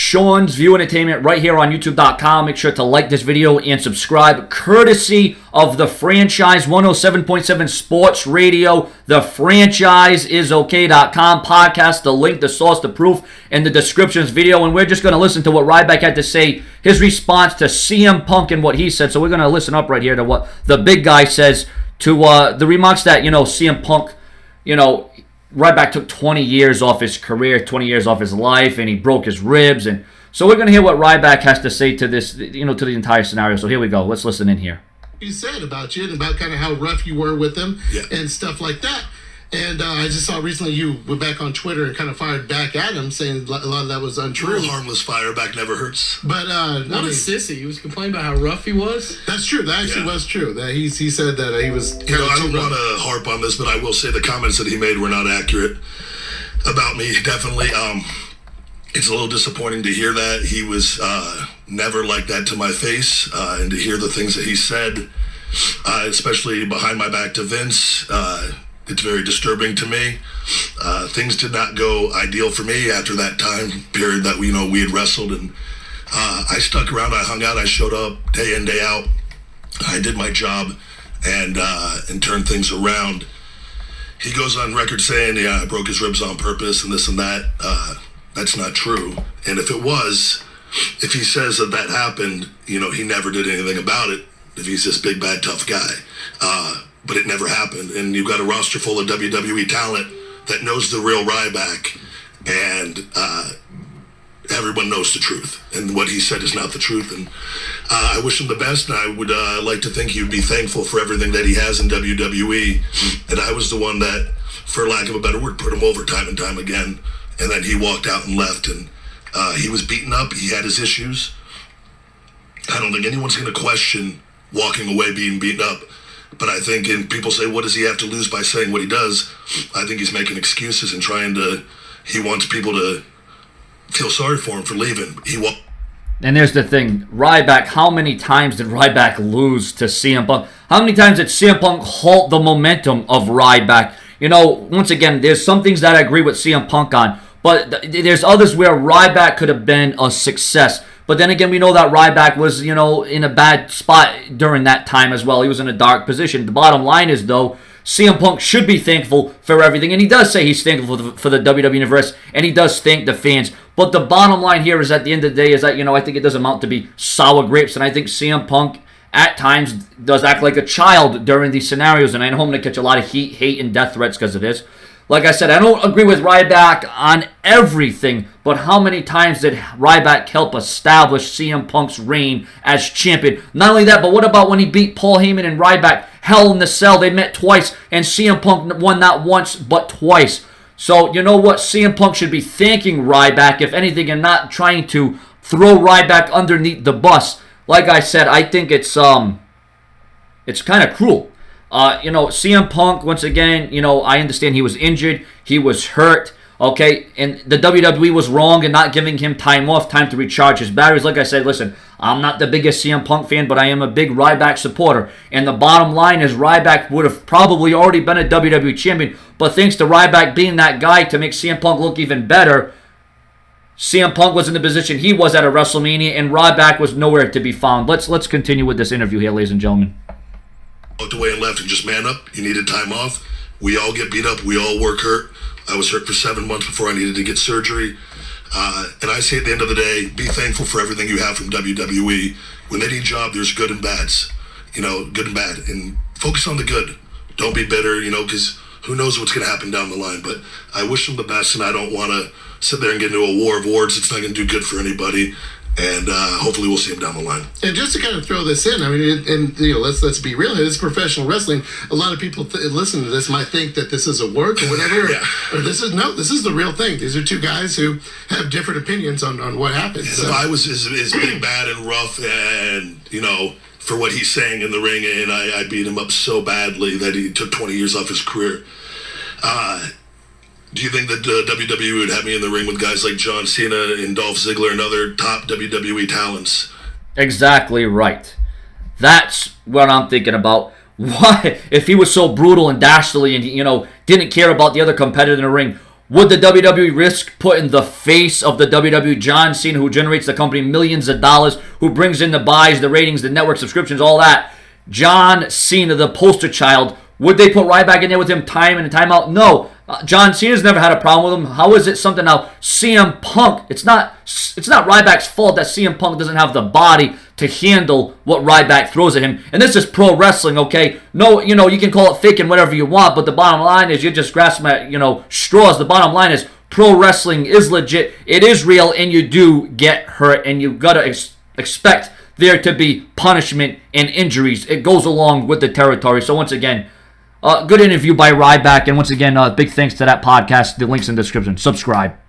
Sean's View Entertainment right here on YouTube.com. Make sure to like this video and subscribe, courtesy of the Franchise 107.7 Sports Radio. The Franchise is OK.com podcast, the link, the source, the proof, in the description of this video. And we're just going to listen to what Ryback had to say, his response to CM Punk and what he said. So we're going to listen up right here to what the big guy says to the remarks that, CM Punk, Ryback took 20 years off his career, 20 years off his life, and he broke his ribs. And so we're going to hear what Ryback has to say to this, to the entire scenario. So here we go. Let's listen in here. He said about you and about kind of how rough you were with him and stuff like that. And I just saw recently you were back on Twitter and kind of fired back at him, saying a lot of that was untrue. Harmless fire back never hurts. But not a sissy. He was complaining about how rough he was. That's true. That actually was true. That he said that he was. I don't want to harp on this, but I will say the comments that he made were not accurate about me. Definitely, it's a little disappointing to hear that. He was never like that to my face, and to hear the things that he said, especially behind my back to Vince. It's very disturbing to me. Things did not go ideal for me after that time period that we had wrestled, and I stuck around. I hung out. I showed up day in, day out. I did my job and turned things around. He goes on record saying, I broke his ribs on purpose and this and that. That's not true. And if it was, if he says that happened, he never did anything about it. If he's this big, bad, tough guy. But it never happened. And you've got a roster full of WWE talent that knows the real Ryback, and everyone knows the truth. And what he said is not the truth. And I wish him the best, and I would like to think he would be thankful for everything that he has in WWE. And I was the one that, for lack of a better word, put him over time and time again. And then he walked out and left, and he was beaten up. He had his issues. I don't think anyone's going to question walking away being beaten up. But I think, and people say, what does he have to lose by saying what he does? I think he's making excuses and he wants people to feel sorry for him for leaving. And there's the thing, Ryback, how many times did Ryback lose to CM Punk? How many times did CM Punk halt the momentum of Ryback? Once again, there's some things that I agree with CM Punk on, but there's others where Ryback could have been a success. But then again, we know that Ryback was, in a bad spot during that time as well. He was in a dark position. The bottom line is, though, CM Punk should be thankful for everything. And he does say he's thankful for the WWE Universe, and he does thank the fans. But the bottom line here is, at the end of the day, is that, I think it does amount to be sour grapes. And I think CM Punk, at times, does act like a child during these scenarios. And I know I'm going to catch a lot of heat, hate, and death threats because of this. Like I said, I don't agree with Ryback on everything, but how many times did Ryback help establish CM Punk's reign as champion? Not only that, but what about when he beat Paul Heyman and Ryback? Hell in the Cell, they met twice, and CM Punk won not once, but twice. So, you know what? CM Punk should be thanking Ryback, if anything, and not trying to throw Ryback underneath the bus. Like I said, I think it's kind of cruel. CM Punk, once again, I understand he was injured, he was hurt, okay, and the WWE was wrong in not giving him time off, time to recharge his batteries. Like I said, listen, I'm not the biggest CM Punk fan, but I am a big Ryback supporter, and the bottom line is Ryback would have probably already been a WWE champion, but thanks to Ryback being that guy to make CM Punk look even better, CM Punk was in the position he was at a WrestleMania, and Ryback was nowhere to be found. Let's continue with this interview here, ladies and gentlemen. Walked away and left and just man up. You needed time off. We all get beat up. We all work hurt. I was hurt for 7 months before I needed to get surgery. And I say at the end of the day, be thankful for everything you have from WWE. With any job, there's good and bads. Good and bad. And focus on the good. Don't be bitter, because who knows what's going to happen down the line. But I wish them the best, and I don't want to sit there and get into a war of words. It's not going to do good for anybody. And hopefully we'll see him down the line. And just to kind of throw this in, I mean, let's be real. It's professional wrestling. A lot of people listening to this might think that this is a work or whatever. Or this is the real thing. These are two guys who have different opinions on what happened. So. If I was as big, bad, and rough, and for what he's saying in the ring, and I beat him up so badly that he took 20 years off his career. Do you think that WWE would have me in the ring with guys like John Cena and Dolph Ziggler and other top WWE talents? Exactly right. That's what I'm thinking about. Why, if he was so brutal and dastardly and, didn't care about the other competitor in the ring, Would the WWE risk putting the face of the WWE, John Cena, who generates the company millions of dollars, who brings in the buys, the ratings, the network subscriptions, all that? John Cena, the poster child. Would they put Ryback in there with him time in and time out? No. John Cena's never had a problem with him. How is it something now? CM Punk. It's not Ryback's fault that CM Punk doesn't have the body to handle what Ryback throws at him. And this is pro wrestling, okay? No, you can call it fake and whatever you want, but the bottom line is you're just grasping at, straws. The bottom line is pro wrestling is legit. It is real, and you do get hurt, and you gotta expect there to be punishment and injuries. It goes along with the territory. So once again, good interview by Ryback, and once again, big thanks to that podcast. The link's in the description. Subscribe.